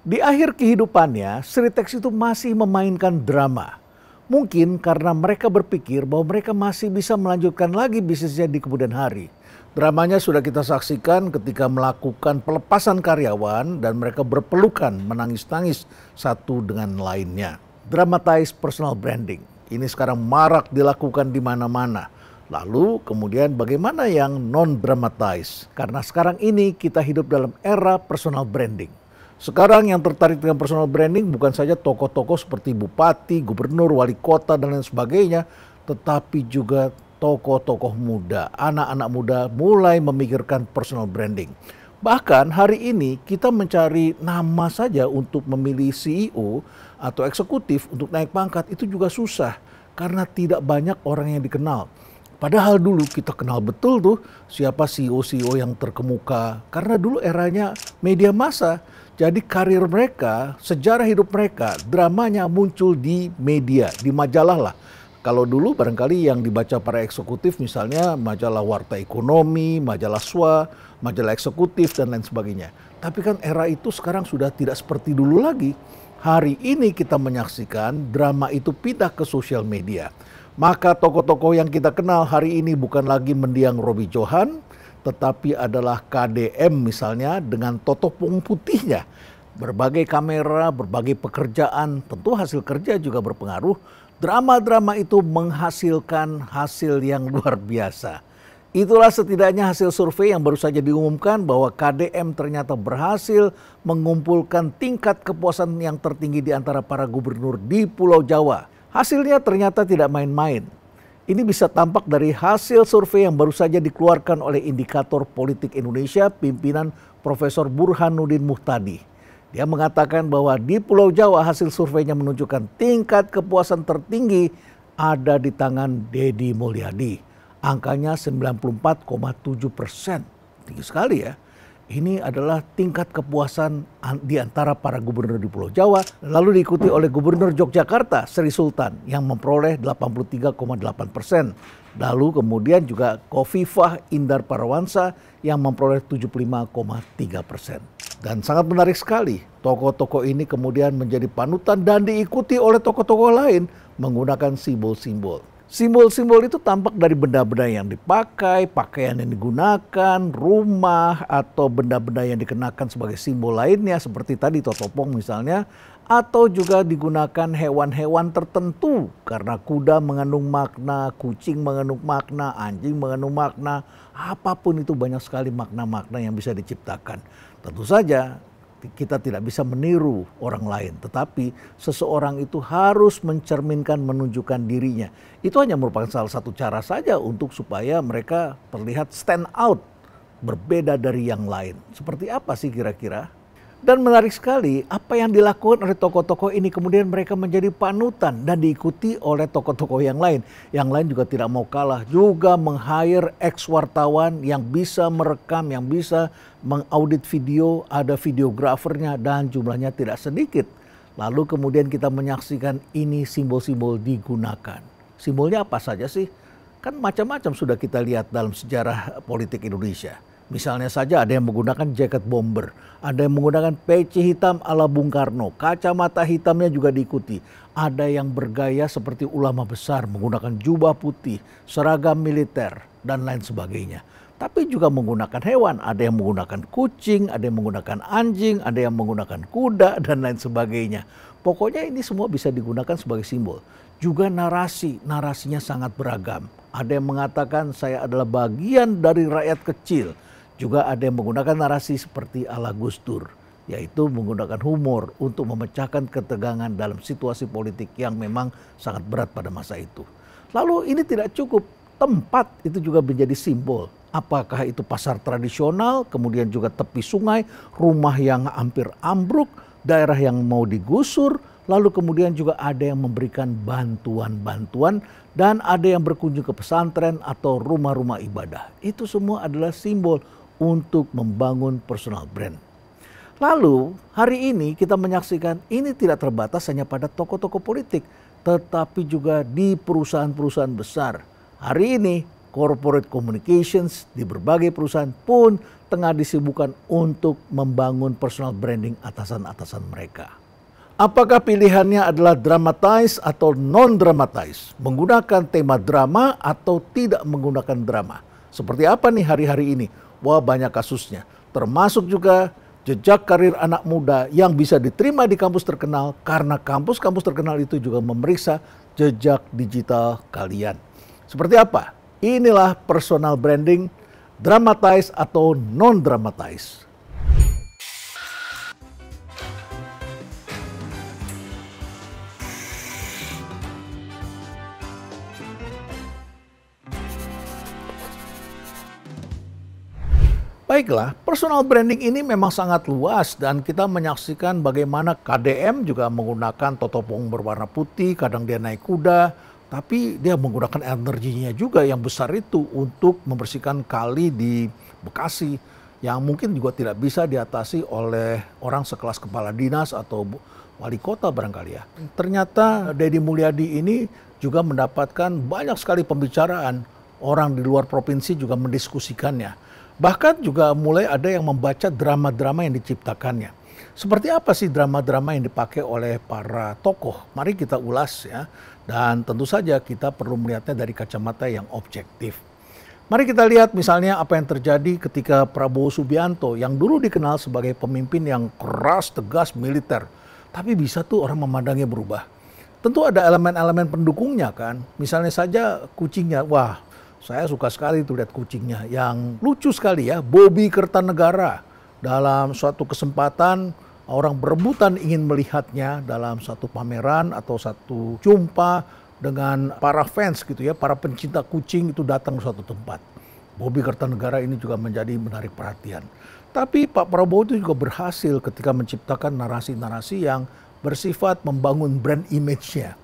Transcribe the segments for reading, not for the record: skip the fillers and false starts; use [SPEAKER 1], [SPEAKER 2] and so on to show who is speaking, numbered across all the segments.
[SPEAKER 1] Di akhir kehidupannya, Sritex itu masih memainkan drama. Mungkin karena mereka berpikir bahwa mereka masih bisa melanjutkan lagi bisnisnya di kemudian hari. Dramanya sudah kita saksikan ketika melakukan pelepasan karyawan dan mereka berpelukan menangis-nangis satu dengan lainnya. Dramatize personal branding. Ini sekarang marak dilakukan di mana-mana. Lalu kemudian bagaimana yang non-dramatize? Karena sekarang ini kita hidup dalam era personal branding. Sekarang yang tertarik dengan personal branding bukan saja tokoh-tokoh seperti bupati, gubernur, wali kota, dan lain sebagainya, tetapi juga tokoh-tokoh muda, anak-anak muda mulai memikirkan personal branding. Bahkan hari ini kita mencari nama saja untuk memilih CEO atau eksekutif untuk naik pangkat itu juga susah karena tidak banyak orang yang dikenal. Padahal dulu kita kenal betul tuh siapa CEO-CEO yang terkemuka karena dulu eranya media massa. Jadi karir mereka, sejarah hidup mereka, dramanya muncul di media, di majalah lah. Kalau dulu barangkali yang dibaca para eksekutif misalnya majalah Warta Ekonomi, majalah SWA, majalah eksekutif dan lain sebagainya. Tapi kan era itu sekarang sudah tidak seperti dulu lagi. Hari ini kita menyaksikan drama itu pindah ke sosial media. Maka tokoh-tokoh yang kita kenal hari ini bukan lagi mendiang Roby Johan, tetapi adalah KDM misalnya dengan totopong putihnya. Berbagai kamera, berbagai pekerjaan, tentu hasil kerja juga berpengaruh. Drama-drama itu menghasilkan hasil yang luar biasa. Itulah setidaknya hasil survei yang baru saja diumumkan bahwa KDM ternyata berhasil mengumpulkan tingkat kepuasan yang tertinggi di antara para gubernur di Pulau Jawa. Hasilnya ternyata tidak main-main. Ini bisa tampak dari hasil survei yang baru saja dikeluarkan oleh Indikator Politik Indonesia pimpinan Profesor Burhanuddin Muhtadi. Dia mengatakan bahwa di Pulau Jawa hasil surveinya menunjukkan tingkat kepuasan tertinggi ada di tangan Deddy Mulyadi. Angkanya 94,7%. Tinggi sekali ya. Ini adalah tingkat kepuasan di antara para gubernur di Pulau Jawa. Lalu diikuti oleh Gubernur Yogyakarta, Sri Sultan, yang memperoleh 83,8%. Lalu kemudian juga Khofifah Indar Parawansa yang memperoleh 75,3%. Dan sangat menarik sekali, tokoh-tokoh ini kemudian menjadi panutan dan diikuti oleh tokoh-tokoh lain menggunakan simbol-simbol. Simbol-simbol itu tampak dari benda-benda yang dipakai, pakaian yang digunakan, rumah, atau benda-benda yang dikenakan sebagai simbol lainnya seperti tadi totopong misalnya, atau juga digunakan hewan-hewan tertentu karena kuda mengandung makna, kucing mengandung makna, anjing mengandung makna, apapun itu banyak sekali makna-makna yang bisa diciptakan. Tentu saja kita tidak bisa meniru orang lain, tetapi seseorang itu harus mencerminkan, menunjukkan dirinya. Itu hanya merupakan salah satu cara saja untuk supaya mereka terlihat stand out, berbeda dari yang lain. Seperti apa sih kira-kira? Dan menarik sekali apa yang dilakukan oleh tokoh-tokoh ini kemudian mereka menjadi panutan dan diikuti oleh tokoh-tokoh yang lain. Yang lain juga tidak mau kalah, juga meng-hire ex-wartawan yang bisa merekam, yang bisa mengaudit video, ada videografernya dan jumlahnya tidak sedikit. Lalu kemudian kita menyaksikan ini simbol-simbol digunakan. Simbolnya apa saja sih? Kan macam-macam sudah kita lihat dalam sejarah politik Indonesia. Misalnya saja ada yang menggunakan jaket bomber, ada yang menggunakan peci hitam ala Bung Karno, kacamata hitamnya juga diikuti. Ada yang bergaya seperti ulama besar menggunakan jubah putih, seragam militer, dan lain sebagainya. Tapi juga menggunakan hewan, ada yang menggunakan kucing, ada yang menggunakan anjing, ada yang menggunakan kuda, dan lain sebagainya. Pokoknya ini semua bisa digunakan sebagai simbol. Juga narasinya sangat beragam. Ada yang mengatakan saya adalah bagian dari rakyat kecil. Juga ada yang menggunakan narasi seperti ala Gus Dur, yaitu menggunakan humor untuk memecahkan ketegangan dalam situasi politik yang memang sangat berat pada masa itu. Lalu ini tidak cukup, tempat itu juga menjadi simbol. Apakah itu pasar tradisional, kemudian juga tepi sungai, rumah yang hampir ambruk, daerah yang mau digusur, lalu kemudian juga ada yang memberikan bantuan-bantuan dan ada yang berkunjung ke pesantren atau rumah-rumah ibadah. Itu semua adalah simbol untuk membangun personal brand. Lalu hari ini kita menyaksikan ini tidak terbatas hanya pada tokoh-tokoh politik, tetapi juga di perusahaan-perusahaan besar. Hari ini corporate communications di berbagai perusahaan pun tengah disibukkan untuk membangun personal branding atasan-atasan mereka. Apakah pilihannya adalah dramatize atau non-dramatize? Menggunakan tema drama atau tidak menggunakan drama? Seperti apa nih hari-hari ini? Wah, banyak kasusnya. Termasuk juga jejak karir anak muda yang bisa diterima di kampus terkenal karena kampus-kampus terkenal itu juga memeriksa jejak digital kalian. Seperti apa? Inilah personal branding, dramatize atau non-dramatize. Baiklah, personal branding ini memang sangat luas dan kita menyaksikan bagaimana KDM juga menggunakan totopong berwarna putih, kadang dia naik kuda, tapi dia menggunakan energinya juga yang besar itu untuk membersihkan kali di Bekasi yang mungkin juga tidak bisa diatasi oleh orang sekelas kepala dinas atau wali kota barangkali ya. Ternyata Deddy Mulyadi ini juga mendapatkan banyak sekali pembicaraan, orang di luar provinsi juga mendiskusikannya. Bahkan juga mulai ada yang membaca drama-drama yang diciptakannya. Seperti apa sih drama-drama yang dipakai oleh para tokoh? Mari kita ulas ya. Dan tentu saja kita perlu melihatnya dari kacamata yang objektif. Mari kita lihat misalnya apa yang terjadi ketika Prabowo Subianto yang dulu dikenal sebagai pemimpin yang keras, tegas, militer. Tapi bisa tuh orang memandangnya berubah. Tentu ada elemen-elemen pendukungnya kan. Misalnya saja kucingnya, wah, saya suka sekali tuh lihat kucingnya yang lucu sekali ya, Bobby Kertanegara. Dalam suatu kesempatan orang berebutan ingin melihatnya dalam satu pameran atau satu jumpa dengan para fans gitu ya, para pencinta kucing itu datang ke suatu tempat. Bobby Kertanegara ini juga menjadi menarik perhatian. Tapi Pak Prabowo itu juga berhasil ketika menciptakan narasi-narasi yang bersifat membangun brand image-nya.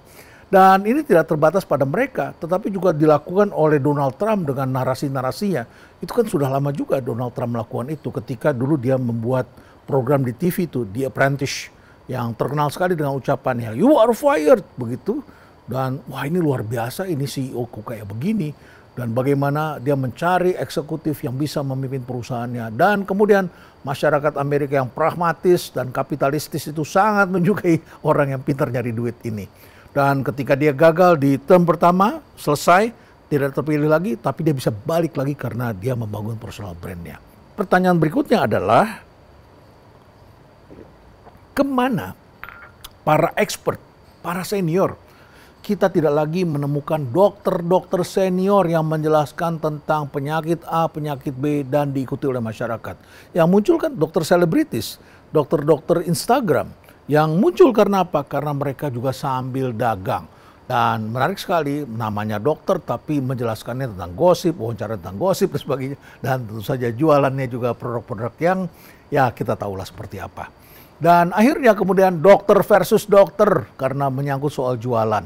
[SPEAKER 1] Dan ini tidak terbatas pada mereka, tetapi juga dilakukan oleh Donald Trump dengan narasi-narasinya. Itu kan sudah lama juga Donald Trump melakukan itu ketika dulu dia membuat program di TV itu, The Apprentice, yang terkenal sekali dengan ucapannya, "You are fired," begitu. Dan wah ini luar biasa, ini CEO kok kayak begini. Dan bagaimana dia mencari eksekutif yang bisa memimpin perusahaannya. Dan kemudian masyarakat Amerika yang pragmatis dan kapitalistis itu sangat menyukai orang yang pintar nyari duit ini. Dan ketika dia gagal di term pertama, selesai, tidak terpilih lagi, tapi dia bisa balik lagi karena dia membangun personal brand-nya. Pertanyaan berikutnya adalah, kemana para expert, para senior? Kita tidak lagi menemukan dokter-dokter senior yang menjelaskan tentang penyakit A, penyakit B, dan diikuti oleh masyarakat. Yang muncul kan dokter selebritis, dokter-dokter Instagram. Yang muncul karena apa? Karena mereka juga sambil dagang. Dan menarik sekali, namanya dokter tapi menjelaskannya tentang gosip, wawancara tentang gosip dan sebagainya. Dan tentu saja jualannya juga produk-produk yang ya kita tahulah seperti apa. Dan akhirnya kemudian dokter versus dokter karena menyangkut soal jualan.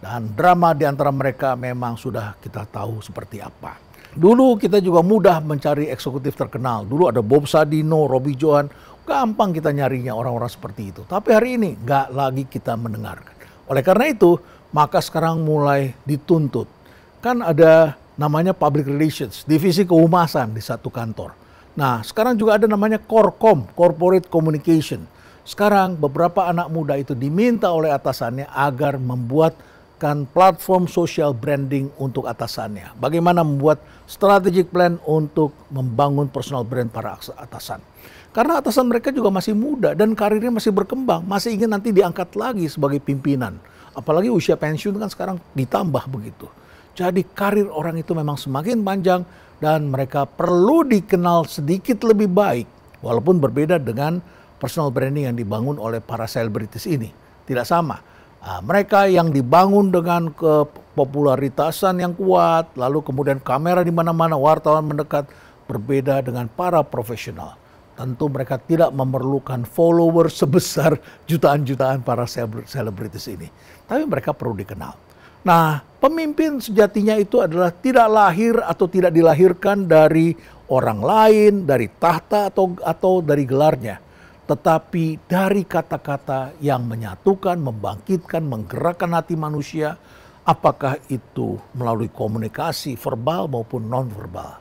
[SPEAKER 1] Dan drama di antara mereka memang sudah kita tahu seperti apa. Dulu kita juga mudah mencari eksekutif terkenal. Dulu ada Bob Sadino, Robbie Johan. Gampang kita nyarinya orang-orang seperti itu. Tapi hari ini nggak lagi kita mendengarkan. Oleh karena itu, maka sekarang mulai dituntut. Kan ada namanya public relations, divisi kehumasan di satu kantor. Nah, sekarang juga ada namanya Korkom, corporate communication. Sekarang beberapa anak muda itu diminta oleh atasannya agar membuatkan platform social branding untuk atasannya. Bagaimana membuat strategic plan untuk membangun personal brand para atasan. Karena atasan mereka juga masih muda dan karirnya masih berkembang, masih ingin nanti diangkat lagi sebagai pimpinan. Apalagi usia pensiun kan sekarang ditambah begitu. Jadi karir orang itu memang semakin panjang dan mereka perlu dikenal sedikit lebih baik. Walaupun berbeda dengan personal branding yang dibangun oleh para selebritis ini. Tidak sama. Mereka yang dibangun dengan kepopularitasan yang kuat, lalu kemudian kamera di mana-mana, wartawan mendekat, berbeda dengan para profesional. Tentu mereka tidak memerlukan follower sebesar jutaan-jutaan para selebritis ini. Tapi mereka perlu dikenal. Nah, pemimpin sejatinya itu adalah tidak lahir atau tidak dilahirkan dari orang lain, dari tahta atau dari gelarnya. Tetapi dari kata-kata yang menyatukan, membangkitkan, menggerakkan hati manusia. Apakah itu melalui komunikasi verbal maupun non-verbal.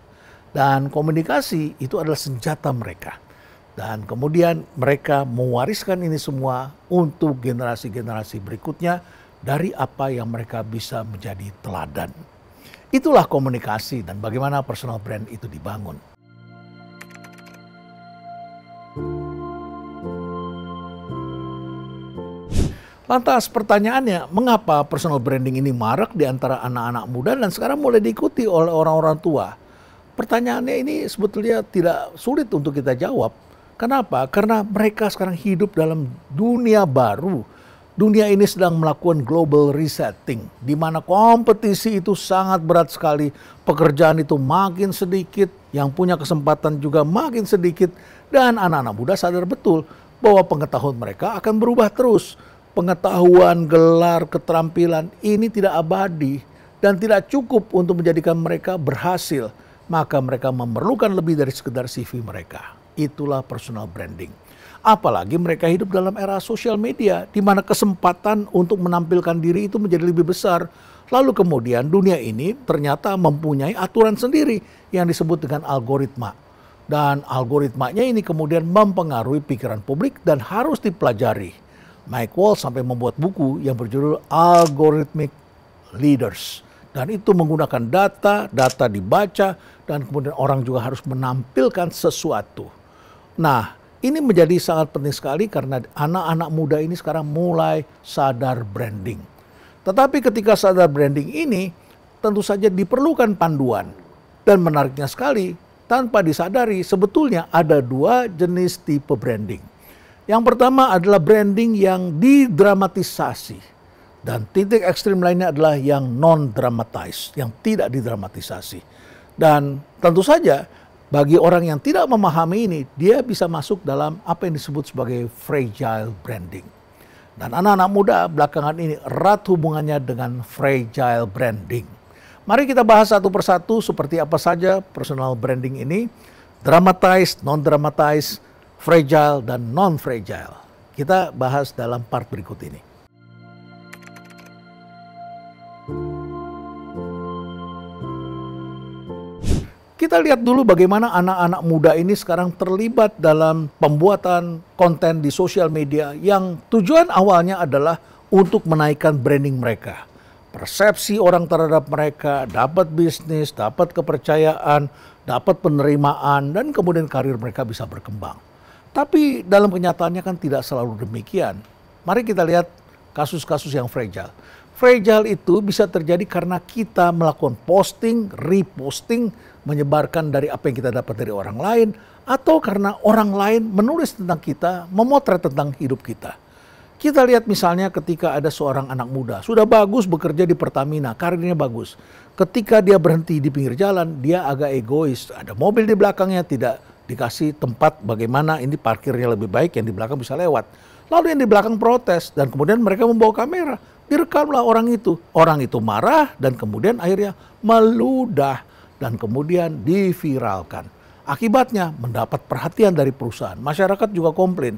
[SPEAKER 1] Dan komunikasi itu adalah senjata mereka. Dan kemudian mereka mewariskan ini semua untuk generasi-generasi berikutnya dari apa yang mereka bisa menjadi teladan. Itulah komunikasi dan bagaimana personal brand itu dibangun. Lantas pertanyaannya, mengapa personal branding ini marak di antara anak-anak muda dan sekarang mulai diikuti oleh orang-orang tua? Pertanyaannya ini sebetulnya tidak sulit untuk kita jawab. Kenapa? Karena mereka sekarang hidup dalam dunia baru. Dunia ini sedang melakukan global resetting, di mana kompetisi itu sangat berat sekali. Pekerjaan itu makin sedikit, yang punya kesempatan juga makin sedikit. Dan anak-anak muda sadar betul bahwa pengetahuan mereka akan berubah terus. Pengetahuan, gelar, keterampilan ini tidak abadi dan tidak cukup untuk menjadikan mereka berhasil. Maka mereka memerlukan lebih dari sekedar CV mereka. Itulah personal branding. Apalagi mereka hidup dalam era sosial media, di mana kesempatan untuk menampilkan diri itu menjadi lebih besar. Lalu kemudian dunia ini ternyata mempunyai aturan sendiri yang disebut dengan algoritma. Dan algoritmanya ini kemudian mempengaruhi pikiran publik dan harus dipelajari. Mike Walls sampai membuat buku yang berjudul Algorithmic Leaders. Dan itu menggunakan data dibaca, dan kemudian orang juga harus menampilkan sesuatu. Nah, ini menjadi sangat penting sekali karena anak-anak muda ini sekarang mulai sadar branding. Tetapi ketika sadar branding ini, tentu saja diperlukan panduan. Dan menariknya sekali, tanpa disadari sebetulnya ada dua jenis tipe branding. Yang pertama adalah branding yang didramatisasi. Dan titik ekstrim lainnya adalah yang non-dramatized, yang tidak didramatisasi. Dan tentu saja bagi orang yang tidak memahami ini, dia bisa masuk dalam apa yang disebut sebagai fragile branding. Dan anak-anak muda belakangan ini erat hubungannya dengan fragile branding. Mari kita bahas satu persatu seperti apa saja personal branding ini. Dramatized, non-dramatized, fragile, dan non-fragile. Kita bahas dalam part berikut ini. Kita lihat dulu bagaimana anak-anak muda ini sekarang terlibat dalam pembuatan konten di sosial media yang tujuan awalnya adalah untuk menaikkan branding mereka. Persepsi orang terhadap mereka, dapat bisnis, dapat kepercayaan, dapat penerimaan, dan kemudian karir mereka bisa berkembang. Tapi dalam kenyataannya kan tidak selalu demikian. Mari kita lihat kasus-kasus yang fragile. Fragile itu bisa terjadi karena kita melakukan posting, reposting, menyebarkan dari apa yang kita dapat dari orang lain, atau karena orang lain menulis tentang kita, memotret tentang hidup kita. Kita lihat misalnya ketika ada seorang anak muda, sudah bagus bekerja di Pertamina, karirnya bagus. Ketika dia berhenti di pinggir jalan, dia agak egois. Ada mobil di belakangnya, tidak dikasih tempat bagaimana ini parkirnya lebih baik, yang di belakang bisa lewat. Lalu yang di belakang protes, dan kemudian mereka membawa kamera. Direkamlah orang itu. Orang itu marah, dan kemudian akhirnya meludah, dan kemudian diviralkan. Akibatnya mendapat perhatian dari perusahaan. Masyarakat juga komplain.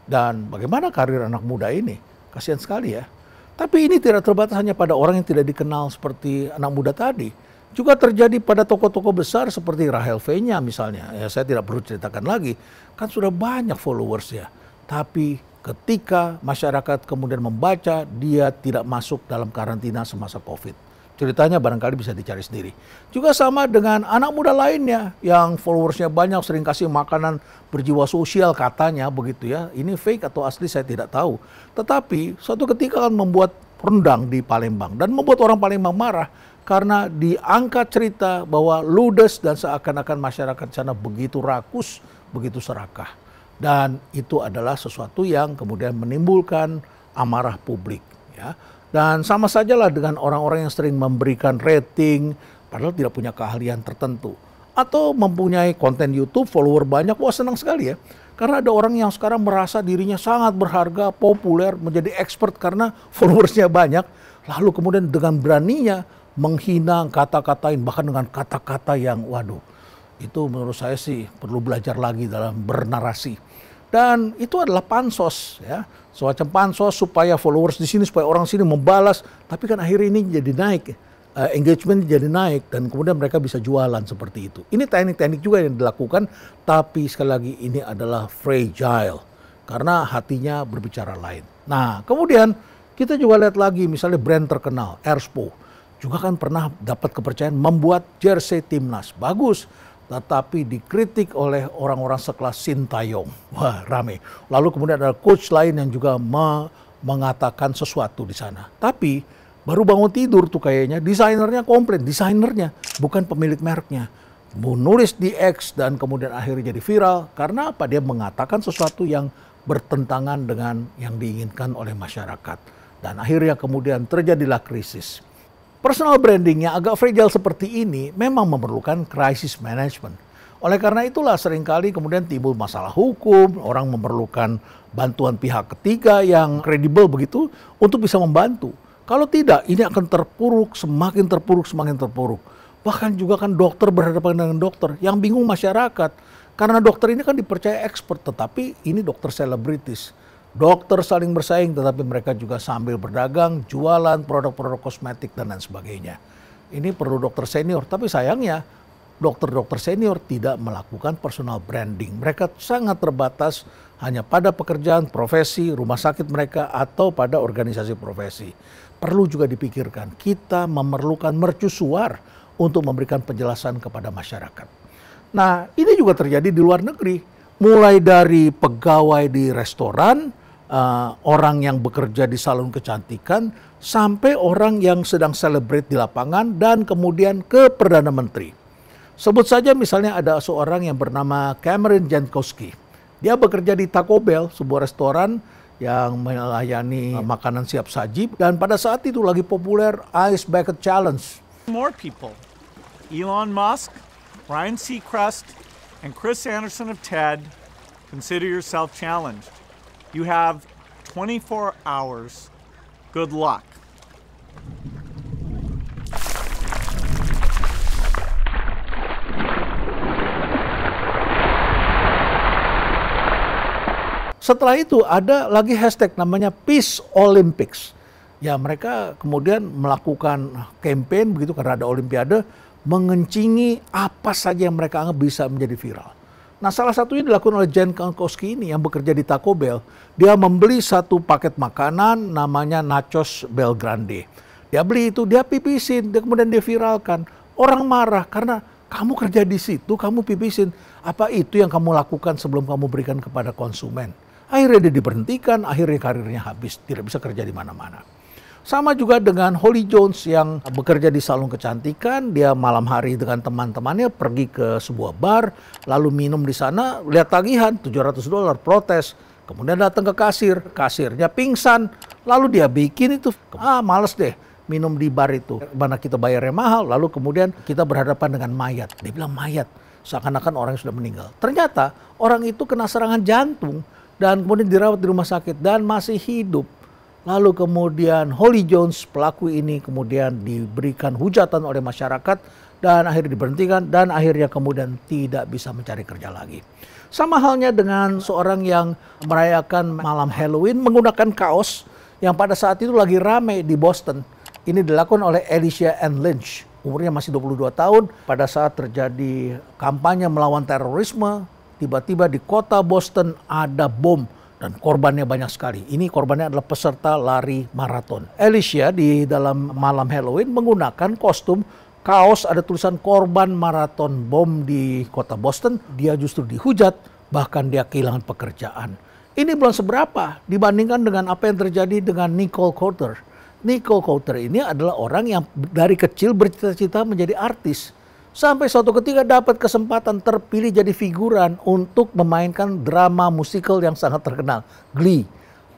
[SPEAKER 1] Dan bagaimana karir anak muda ini? Kasihan sekali ya. Tapi ini tidak terbatas hanya pada orang yang tidak dikenal seperti anak muda tadi. Juga terjadi pada tokoh-tokoh besar seperti Rahel V-nya misalnya. Ya, saya tidak perlu ceritakan lagi. Kan sudah banyak followersnya. Tapi ketika masyarakat kemudian membaca, dia tidak masuk dalam karantina semasa COVID. Ceritanya barangkali bisa dicari sendiri. Juga sama dengan anak muda lainnya yang followersnya banyak, sering kasih makanan berjiwa sosial katanya begitu ya. Ini fake atau asli saya tidak tahu. Tetapi suatu ketika kan membuat rendang di Palembang dan membuat orang Palembang marah karena diangkat cerita bahwa ludes dan seakan-akan masyarakat sana begitu rakus, begitu serakah. Dan itu adalah sesuatu yang kemudian menimbulkan amarah publik ya. Dan sama sajalah dengan orang-orang yang sering memberikan rating padahal tidak punya keahlian tertentu. Atau mempunyai konten YouTube, follower banyak, wah senang sekali ya. Karena ada orang yang sekarang merasa dirinya sangat berharga, populer, menjadi expert karena followersnya banyak. Lalu kemudian dengan beraninya menghina, kata-katain, bahkan dengan kata-kata yang waduh. Itu menurut saya sih perlu belajar lagi dalam bernarasi. Dan itu adalah pansos ya, semacam pansos supaya followers di sini, supaya orang sini membalas. Tapi kan akhirnya ini jadi naik. engagement jadi naik dan kemudian mereka bisa jualan seperti itu. Ini teknik-teknik juga yang dilakukan, tapi sekali lagi ini adalah fragile karena hatinya berbicara lain. Nah, kemudian kita juga lihat lagi misalnya brand terkenal, Erspo, juga kan pernah dapat kepercayaan membuat jersey timnas. Bagus, tetapi dikritik oleh orang-orang sekelas Sintayong. Wah, rame. Lalu kemudian ada coach lain yang juga mengatakan sesuatu di sana. Tapi baru bangun tidur tuh kayaknya desainernya komplain, desainernya bukan pemilik mereknya. Menulis di X dan kemudian akhirnya jadi viral karena apa? Dia mengatakan sesuatu yang bertentangan dengan yang diinginkan oleh masyarakat. Dan akhirnya kemudian terjadilah krisis. Personal branding yang agak fragile seperti ini memang memerlukan crisis management. Oleh karena itulah seringkali kemudian timbul masalah hukum, orang memerlukan bantuan pihak ketiga yang kredibel begitu untuk bisa membantu. Kalau tidak, ini akan terpuruk, semakin terpuruk, semakin terpuruk. Bahkan juga kan dokter berhadapan dengan dokter, yang bingung masyarakat. Karena dokter ini kan dipercaya expert, tetapi ini dokter selebritis. Dokter saling bersaing, tetapi mereka juga sambil berdagang, jualan produk-produk kosmetik dan lain sebagainya. Ini perlu dokter senior, tapi sayangnya dokter-dokter senior tidak melakukan personal branding. Mereka sangat terbatas hanya pada pekerjaan, profesi, rumah sakit mereka, atau pada organisasi profesi. Perlu juga dipikirkan, kita memerlukan mercusuar untuk memberikan penjelasan kepada masyarakat. Nah, ini juga terjadi di luar negeri. Mulai dari pegawai di restoran, orang yang bekerja di salon kecantikan, sampai orang yang sedang celebrate di lapangan, dan kemudian ke Perdana Menteri. Sebut saja misalnya ada seorang yang bernama Cameron Jankowski. Dia bekerja di Taco Bell, sebuah restoran yang melayani makanan siap saji, dan pada saat itu lagi populer Ice Bucket Challenge.
[SPEAKER 2] More people, Elon Musk, Ryan Seacrest, and Chris Anderson of TED, consider yourself challenged. You have 24 hours. Good luck.
[SPEAKER 1] Setelah itu ada lagi hashtag namanya Peace Olympics. Ya, mereka kemudian melakukan campaign begitu karena ada olimpiade, mengencingi apa saja yang mereka anggap bisa menjadi viral. Nah, salah satunya dilakukan oleh Jankowski ini yang bekerja di Taco Bell. Dia membeli satu paket makanan namanya Nachos Bel Grande. Dia beli itu, dia pipisin, dia kemudian dia viralkan. Orang marah karena kamu kerja di situ, kamu pipisin. Apa itu yang kamu lakukan sebelum kamu berikan kepada konsumen? Akhirnya dia diberhentikan, akhirnya karirnya habis, tidak bisa kerja di mana-mana. Sama juga dengan Holly Jones yang bekerja di salon kecantikan, dia malam hari dengan teman-temannya pergi ke sebuah bar, lalu minum di sana, lihat tagihan $700, protes. Kemudian datang ke kasir, kasirnya pingsan, lalu dia bikin itu, males deh minum di bar itu. Mana kita bayarnya mahal, lalu kemudian kita berhadapan dengan mayat. Dia bilang mayat, seakan-akan orang yang sudah meninggal. Ternyata orang itu kena serangan jantung dan kemudian dirawat di rumah sakit dan masih hidup. Lalu kemudian Holly Jones, pelaku ini kemudian diberikan hujatan oleh masyarakat dan akhirnya diberhentikan dan akhirnya kemudian tidak bisa mencari kerja lagi. Sama halnya dengan seorang yang merayakan malam Halloween menggunakan kaos yang pada saat itu lagi ramai di Boston. Ini dilakukan oleh Alicia Ann Lynch, umurnya masih 22 tahun. Pada saat terjadi kampanye melawan terorisme, tiba-tiba di kota Boston ada bom. Dan korbannya banyak sekali. Ini korbannya adalah peserta lari maraton. Alicia di dalam malam Halloween menggunakan kostum kaos ada tulisan korban maraton bom di kota Boston. Dia justru dihujat, bahkan dia kehilangan pekerjaan. Ini belum seberapa dibandingkan dengan apa yang terjadi dengan Nicole Carter. Nicole Carter ini adalah orang yang dari kecil bercita-cita menjadi artis. Sampai suatu ketika dapat kesempatan terpilih jadi figuran untuk memainkan drama musikal yang sangat terkenal, Glee.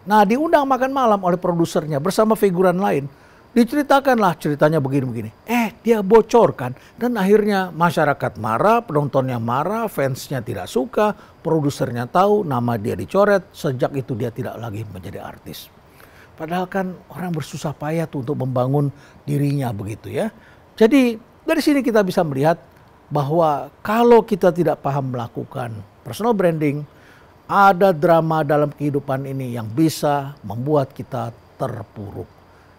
[SPEAKER 1] Nah, diundang makan malam oleh produsernya bersama figuran lain. Diceritakanlah ceritanya begini-begini. Dia bocorkan dan akhirnya masyarakat marah, penontonnya marah, fansnya tidak suka, produsernya tahu, nama dia dicoret, sejak itu dia tidak lagi menjadi artis. Padahal kan orang bersusah payah tuh untuk membangun dirinya begitu ya. Jadi dari sini kita bisa melihat bahwa kalau kita tidak paham melakukan personal branding, ada drama dalam kehidupan ini yang bisa membuat kita terpuruk.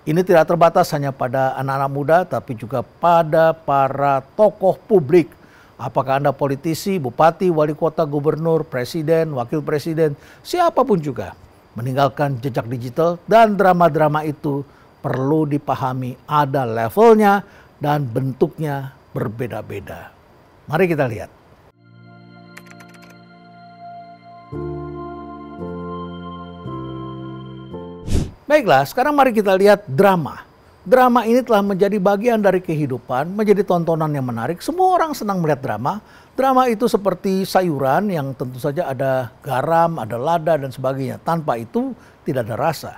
[SPEAKER 1] Ini tidak terbatas hanya pada anak-anak muda, tapi juga pada para tokoh publik. Apakah Anda politisi, bupati, wali kota, gubernur, presiden, wakil presiden, siapapun juga. Meninggalkan jejak digital dan drama-drama itu perlu dipahami ada levelnya dan bentuknya berbeda-beda. Mari kita lihat. Baiklah, sekarang mari kita lihat drama. Drama ini telah menjadi bagian dari kehidupan, menjadi tontonan yang menarik. Semua orang senang melihat drama. Drama itu seperti sayuran yang tentu saja ada garam, ada lada dan sebagainya. Tanpa itu tidak ada rasa.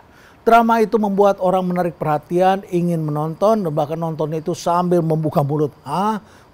[SPEAKER 1] Drama itu membuat orang menarik perhatian, ingin menonton, bahkan nontonnya itu sambil membuka mulut.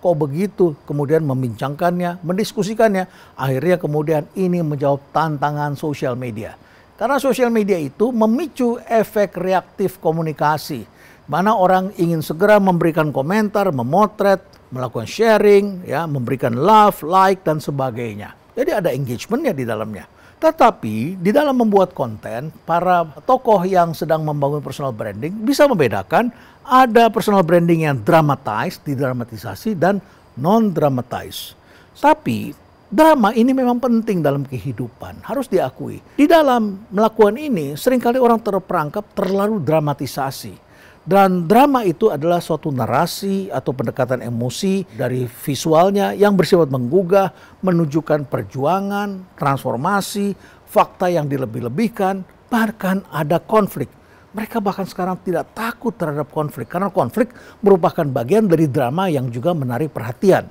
[SPEAKER 1] Kok begitu? Kemudian membincangkannya, mendiskusikannya. Akhirnya kemudian ini menjawab tantangan sosial media. Karena sosial media itu memicu efek reaktif komunikasi. Mana orang ingin segera memberikan komentar, memotret, melakukan sharing, ya, memberikan love, like, dan sebagainya. Jadi ada engagementnya di dalamnya. Tetapi di dalam membuat konten, para tokoh yang sedang membangun personal branding bisa membedakan ada personal branding yang dramatized, didramatisasi, dan non-dramatized. Tapi drama ini memang penting dalam kehidupan, harus diakui. Di dalam melakukan ini, seringkali orang terperangkap terlalu dramatisasi. Dan drama itu adalah suatu narasi atau pendekatan emosi dari visualnya yang bersifat menggugah, menunjukkan perjuangan, transformasi, fakta yang dilebih-lebihkan, bahkan ada konflik. Mereka bahkan sekarang tidak takut terhadap konflik, karena konflik merupakan bagian dari drama yang juga menarik perhatian.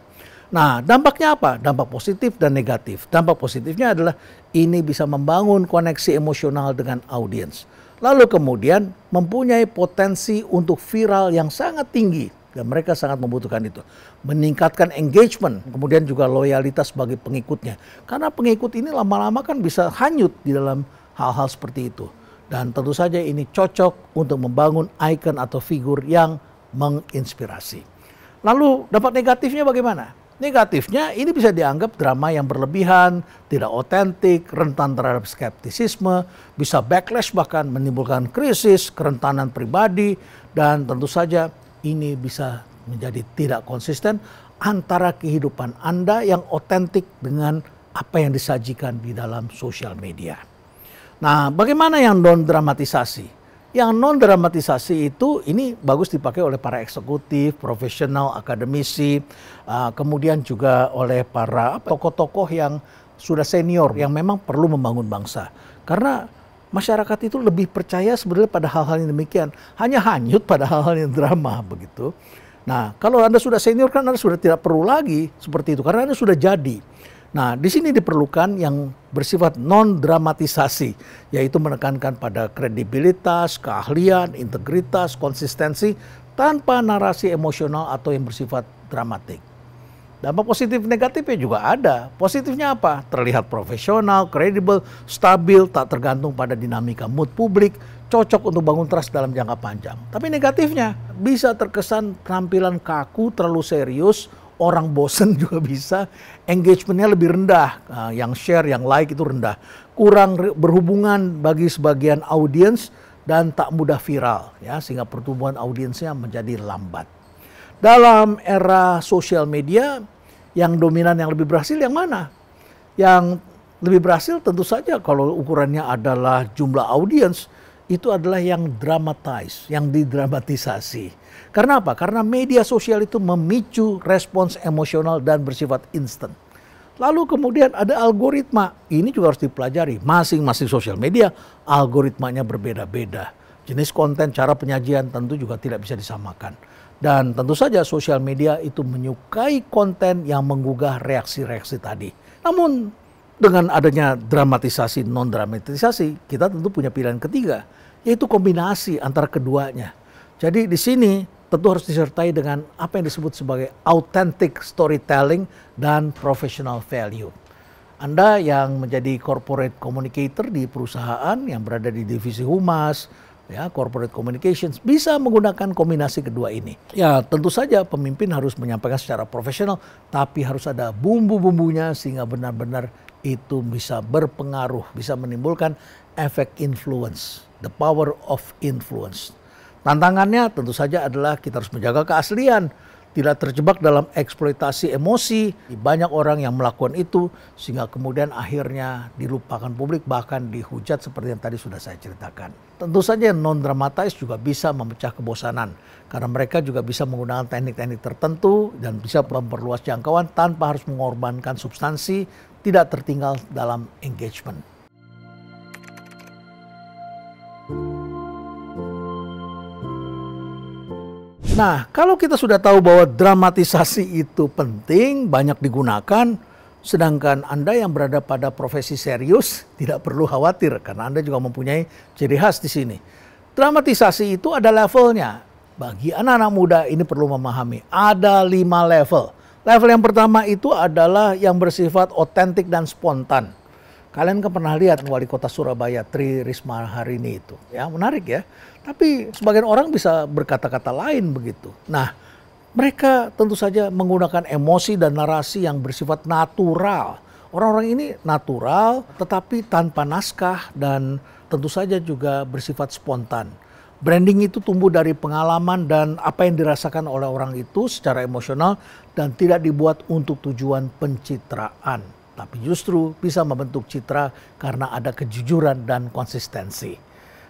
[SPEAKER 1] Nah, dampaknya apa? Dampak positif dan negatif. Dampak positifnya adalah ini bisa membangun koneksi emosional dengan audiens. Lalu kemudian mempunyai potensi untuk viral yang sangat tinggi. Dan mereka sangat membutuhkan itu. Meningkatkan engagement, kemudian juga loyalitas bagi pengikutnya. Karena pengikut ini lama-lama kan bisa hanyut di dalam hal-hal seperti itu. Dan tentu saja ini cocok untuk membangun ikon atau figur yang menginspirasi. Lalu dampak negatifnya bagaimana? Negatifnya ini bisa dianggap drama yang berlebihan, tidak otentik, rentan terhadap skeptisisme, bisa backlash bahkan menimbulkan krisis, kerentanan pribadi, dan tentu saja ini bisa menjadi tidak konsisten antara kehidupan Anda yang otentik dengan apa yang disajikan di dalam sosial media. Nah, bagaimana yang non-dramatisasi? Yang non-dramatisasi itu ini bagus dipakai oleh para eksekutif, profesional, akademisi, kemudian juga oleh para tokoh-tokoh yang sudah senior yang memang perlu membangun bangsa. Karena masyarakat itu lebih percaya sebenarnya pada hal-hal yang demikian, hanya hanyut pada hal-hal yang drama begitu. Nah, kalau Anda sudah senior kan Anda sudah tidak perlu lagi seperti itu karena Anda sudah jadi. Nah, di sini diperlukan yang bersifat non-dramatisasi, yaitu menekankan pada kredibilitas, keahlian, integritas, konsistensi, tanpa narasi emosional atau yang bersifat dramatik. Dampak positif negatifnya juga ada. Positifnya apa? Terlihat profesional, kredibel, stabil, tak tergantung pada dinamika mood publik, cocok untuk bangun trust dalam jangka panjang. Tapi negatifnya bisa terkesan penampilan kaku, terlalu serius, orang bosen juga bisa, engagementnya lebih rendah, yang share, yang like itu rendah, kurang berhubungan bagi sebagian audiens dan tak mudah viral, ya, sehingga pertumbuhan audiensnya menjadi lambat. Dalam era sosial media, yang dominan yang lebih berhasil yang mana? Yang lebih berhasil tentu saja kalau ukurannya adalah jumlah audiens, itu adalah yang dramatize, yang didramatisasi. Karena apa? Karena media sosial itu memicu respons emosional dan bersifat instan. Lalu kemudian ada algoritma. Ini juga harus dipelajari. Masing-masing sosial media algoritmanya berbeda-beda. Jenis konten, cara penyajian tentu juga tidak bisa disamakan. Dan tentu saja sosial media itu menyukai konten yang menggugah reaksi-reaksi tadi. Namun dengan adanya dramatisasi, non-dramatisasi, kita tentu punya pilihan ketiga, yaitu kombinasi antara keduanya. Jadi di sini tentu harus disertai dengan apa yang disebut sebagai authentic storytelling dan professional value. Anda yang menjadi corporate communicator di perusahaan yang berada di divisi humas, ya, corporate communications, bisa menggunakan kombinasi kedua ini. Ya, tentu saja pemimpin harus menyampaikan secara profesional, tapi harus ada bumbu-bumbunya sehingga benar-benar itu bisa berpengaruh, bisa menimbulkan efek influence, the power of influence. Tantangannya tentu saja adalah kita harus menjaga keaslian, tidak terjebak dalam eksploitasi emosi. Banyak orang yang melakukan itu sehingga kemudian akhirnya dilupakan publik, bahkan dihujat seperti yang tadi sudah saya ceritakan. Tentu saja non-dramatize juga bisa memecah kebosanan karena mereka juga bisa menggunakan teknik-teknik tertentu dan bisa memperluas jangkauan tanpa harus mengorbankan substansi, tidak tertinggal dalam engagement. Nah, kalau kita sudah tahu bahwa dramatisasi itu penting, banyak digunakan, sedangkan Anda yang berada pada profesi serius tidak perlu khawatir karena Anda juga mempunyai ciri khas di sini. Dramatisasi itu ada levelnya. Bagi anak-anak muda ini perlu memahami, ada 5 level. Level yang pertama itu adalah yang bersifat otentik dan spontan. Kalian kan pernah lihat wali kota Surabaya, Tri Risma hari ini itu. Ya, menarik ya. Tapi sebagian orang bisa berkata-kata lain begitu. Nah, mereka tentu saja menggunakan emosi dan narasi yang bersifat natural. Orang-orang ini natural tetapi tanpa naskah dan tentu saja juga bersifat spontan. Branding itu tumbuh dari pengalaman dan apa yang dirasakan oleh orang itu secara emosional dan tidak dibuat untuk tujuan pencitraan. Tapi justru bisa membentuk citra karena ada kejujuran dan konsistensi.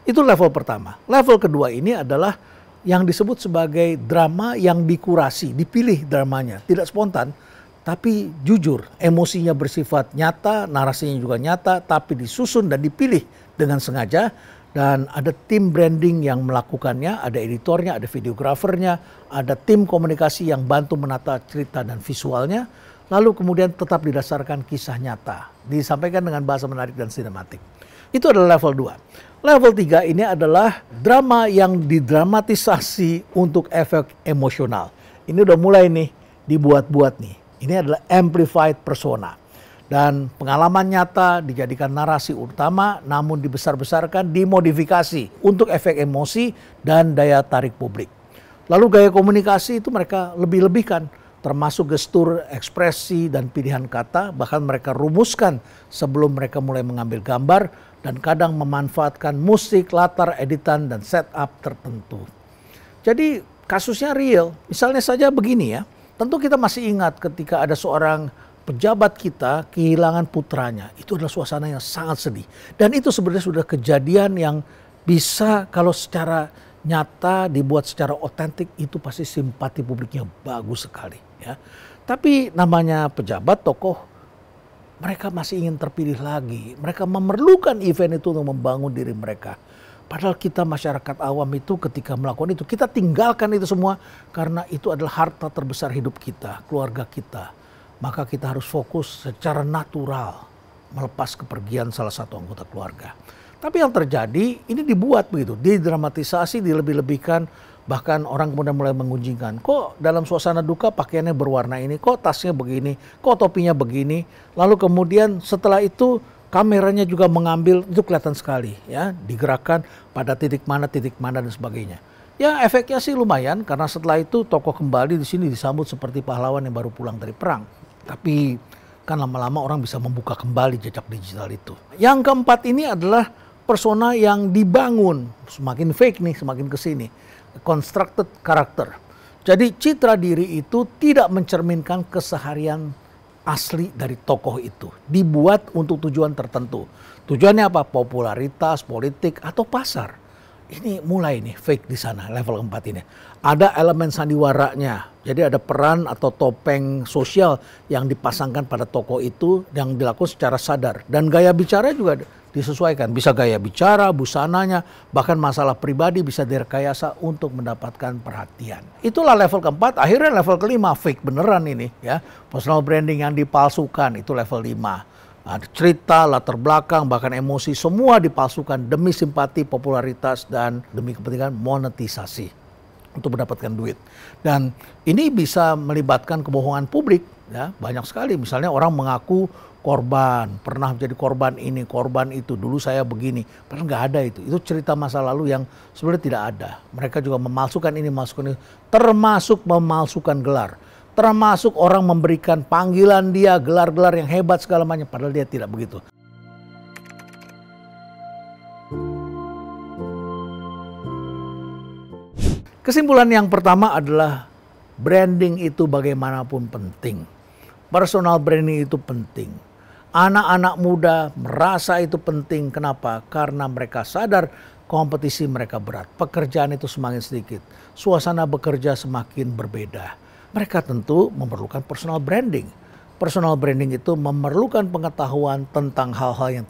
[SPEAKER 1] Itu level pertama. Level kedua ini adalah yang disebut sebagai drama yang dikurasi, dipilih dramanya. Tidak spontan, tapi jujur. Emosinya bersifat nyata, narasinya juga nyata, tapi disusun dan dipilih dengan sengaja. Dan ada tim branding yang melakukannya, ada editornya, ada videografernya, ada tim komunikasi yang bantu menata cerita dan visualnya. Lalu kemudian tetap didasarkan kisah nyata. Disampaikan dengan bahasa menarik dan sinematik. Itu adalah level 2. Level 3 ini adalah drama yang didramatisasi untuk efek emosional. Ini udah mulai nih dibuat-buat nih. Ini adalah amplified persona. Dan pengalaman nyata dijadikan narasi utama namun dibesar-besarkan, dimodifikasi untuk efek emosi dan daya tarik publik. Lalu gaya komunikasi itu mereka lebih-lebihkan. Termasuk gestur, ekspresi, dan pilihan kata, bahkan mereka rumuskan sebelum mereka mulai mengambil gambar, dan kadang memanfaatkan musik, latar, editan, dan setup tertentu. Jadi kasusnya real, misalnya saja begini ya, tentu kita masih ingat ketika ada seorang pejabat kita kehilangan putranya, itu adalah suasana yang sangat sedih. Dan itu sebenarnya sudah kejadian yang bisa kalau secara nyata dibuat secara otentik itu pasti simpati publiknya bagus sekali ya. Tapi namanya pejabat, tokoh, mereka masih ingin terpilih lagi. Mereka memerlukan event itu untuk membangun diri mereka. Padahal kita masyarakat awam itu ketika melakukan itu, kita tinggalkan itu semua karena itu adalah harta terbesar hidup kita, keluarga kita. Maka kita harus fokus secara natural melepas kepergian salah satu anggota keluarga. Tapi yang terjadi ini dibuat begitu, didramatisasi, dilebih-lebihkan, bahkan orang kemudian mulai mengunjingkan. Kok dalam suasana duka pakaiannya berwarna ini, kok tasnya begini, kok topinya begini. Lalu kemudian setelah itu kameranya juga mengambil, itu kelihatan sekali ya, digerakkan pada titik mana dan sebagainya. Ya efeknya sih lumayan karena setelah itu tokoh kembali di sini disambut seperti pahlawan yang baru pulang dari perang. Tapi kan lama-lama orang bisa membuka kembali jejak digital itu. Yang keempat ini adalah persona yang dibangun, semakin fake nih, semakin kesini, constructed character. Jadi citra diri itu tidak mencerminkan keseharian asli dari tokoh itu, dibuat untuk tujuan tertentu. Tujuannya apa? Popularitas, politik, atau pasar. Ini mulai nih fake di sana, level keempat ini. Ada elemen sandiwaranya, jadi ada peran atau topeng sosial yang dipasangkan pada tokoh itu yang dilakukan secara sadar. Dan gaya bicara juga disesuaikan, bisa gaya bicara, busananya, bahkan masalah pribadi bisa direkayasa untuk mendapatkan perhatian. Itulah level keempat. Akhirnya level kelima, fake beneran ini ya. Personal branding yang dipalsukan, itu level 5. Ada cerita, latar belakang, bahkan emosi, semua dipalsukan demi simpati, popularitas, dan demi kepentingan monetisasi untuk mendapatkan duit. Dan ini bisa melibatkan kebohongan publik ya, banyak sekali. Misalnya orang mengaku korban, pernah menjadi korban ini, korban itu, dulu saya begini. Padahal nggak ada itu. Itu cerita masa lalu yang sebenarnya tidak ada. Mereka juga memalsukan ini, memalsukan itu, termasuk memalsukan gelar. Termasuk orang memberikan panggilan dia, gelar-gelar yang hebat segala macam, padahal dia tidak begitu. Kesimpulan yang pertama adalah branding itu bagaimanapun penting. Personal branding itu penting. Anak-anak muda merasa itu penting. Kenapa? Karena mereka sadar kompetisi mereka berat. Pekerjaan itu semakin sedikit. Suasana bekerja semakin berbeda. Mereka tentu memerlukan personal branding. Personal branding itu memerlukan pengetahuan tentang hal-hal yang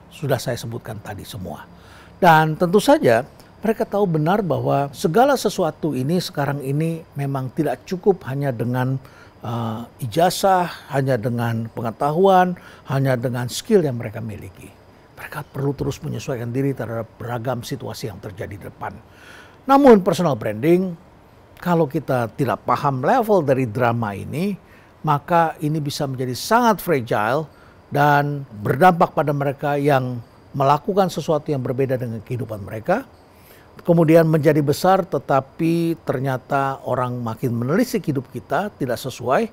[SPEAKER 1] sudah saya sebutkan tadi semua. Dan tentu saja mereka tahu benar bahwa segala sesuatu ini sekarang ini memang tidak cukup hanya dengan ijazah, hanya dengan pengetahuan, hanya dengan skill yang mereka miliki. Mereka perlu terus menyesuaikan diri terhadap beragam situasi yang terjadi di depan. Namun personal branding, kalau kita tidak paham level dari drama ini, maka ini bisa menjadi sangat fragile dan berdampak pada mereka yang melakukan sesuatu yang berbeda dengan kehidupan mereka. Kemudian menjadi besar tetapi ternyata orang makin menelisik hidup kita tidak sesuai.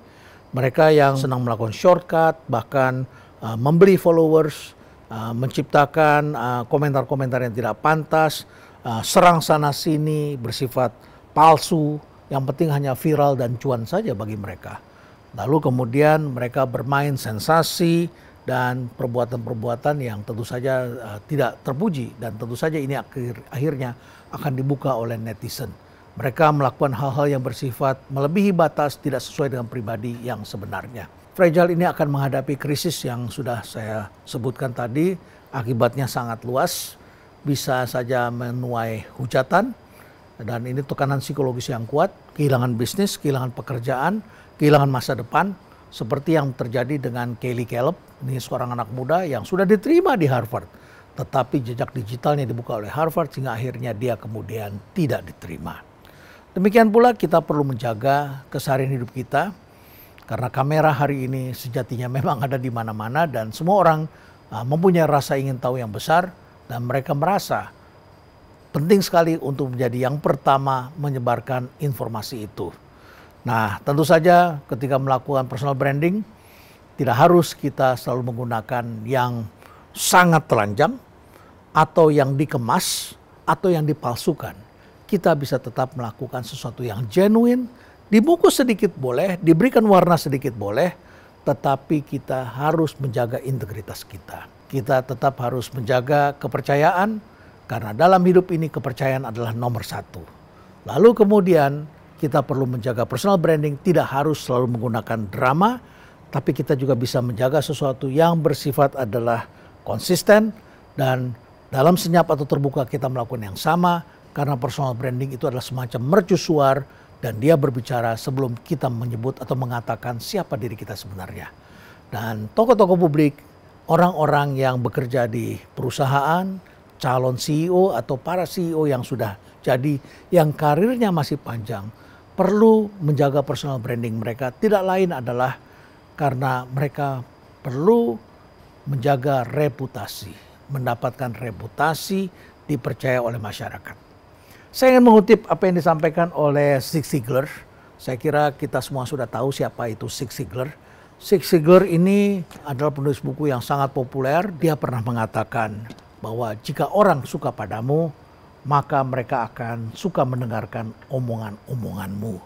[SPEAKER 1] Mereka yang senang melakukan shortcut, bahkan membeli followers, menciptakan komentar-komentar yang tidak pantas, serang sana sini, bersifat palsu, yang penting hanya viral dan cuan saja bagi mereka. Lalu kemudian mereka bermain sensasi dan perbuatan-perbuatan yang tentu saja tidak terpuji, dan tentu saja ini akhirnya akan dibuka oleh netizen. Mereka melakukan hal-hal yang bersifat melebihi batas, tidak sesuai dengan pribadi yang sebenarnya. Fragile ini akan menghadapi krisis yang sudah saya sebutkan tadi, akibatnya sangat luas, bisa saja menuai hujatan, dan ini tekanan psikologis yang kuat, kehilangan bisnis, kehilangan pekerjaan, kehilangan masa depan, seperti yang terjadi dengan Kelly Caleb. Ini seorang anak muda yang sudah diterima di Harvard, tetapi jejak digitalnya dibuka oleh Harvard sehingga akhirnya dia kemudian tidak diterima. Demikian pula kita perlu menjaga keseharian hidup kita, karena kamera hari ini sejatinya memang ada di mana-mana dan semua orang mempunyai rasa ingin tahu yang besar, dan mereka merasa penting sekali untuk menjadi yang pertama menyebarkan informasi itu. Nah, tentu saja ketika melakukan personal branding, tidak harus kita selalu menggunakan yang sangat telanjang, atau yang dikemas, atau yang dipalsukan. Kita bisa tetap melakukan sesuatu yang genuine, dibungkus sedikit boleh, diberikan warna sedikit boleh, tetapi kita harus menjaga integritas kita. Kita tetap harus menjaga kepercayaan, karena dalam hidup ini kepercayaan adalah nomor satu. Lalu kemudian kita perlu menjaga personal branding, tidak harus selalu menggunakan drama, tapi kita juga bisa menjaga sesuatu yang bersifat adalah konsisten, dan dalam senyap atau terbuka kita melakukan yang sama, karena personal branding itu adalah semacam mercusuar, dan dia berbicara sebelum kita menyebut atau mengatakan siapa diri kita sebenarnya. Dan tokoh-tokoh publik, orang-orang yang bekerja di perusahaan, calon CEO atau para CEO yang sudah jadi, yang karirnya masih panjang, perlu menjaga personal branding mereka. Tidak lain adalah karena mereka perlu menjaga reputasi, mendapatkan reputasi dipercaya oleh masyarakat. Saya ingin mengutip apa yang disampaikan oleh Zig Ziglar. Saya kira kita semua sudah tahu siapa itu Zig Ziglar. Zig Ziglar ini adalah penulis buku yang sangat populer. Dia pernah mengatakan bahwa jika orang suka padamu, maka mereka akan suka mendengarkan omongan-omonganmu.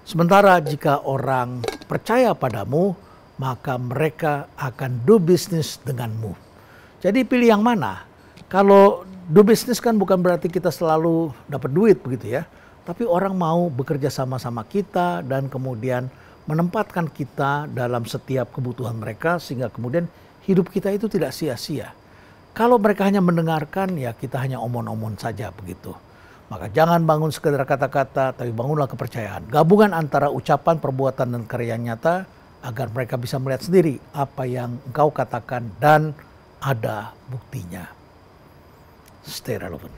[SPEAKER 1] Sementara jika orang percaya padamu, maka mereka akan do business denganmu. Jadi pilih yang mana? Kalau do business kan bukan berarti kita selalu dapat duit begitu ya. Tapi orang mau bekerja sama-sama kita dan kemudian menempatkan kita dalam setiap kebutuhan mereka, sehingga kemudian hidup kita itu tidak sia-sia. Kalau mereka hanya mendengarkan, ya kita hanya omong-omong saja begitu. Maka jangan bangun sekedar kata-kata, tapi bangunlah kepercayaan. Gabungan antara ucapan, perbuatan, dan karya nyata, agar mereka bisa melihat sendiri apa yang engkau katakan dan ada buktinya. Stay relevant.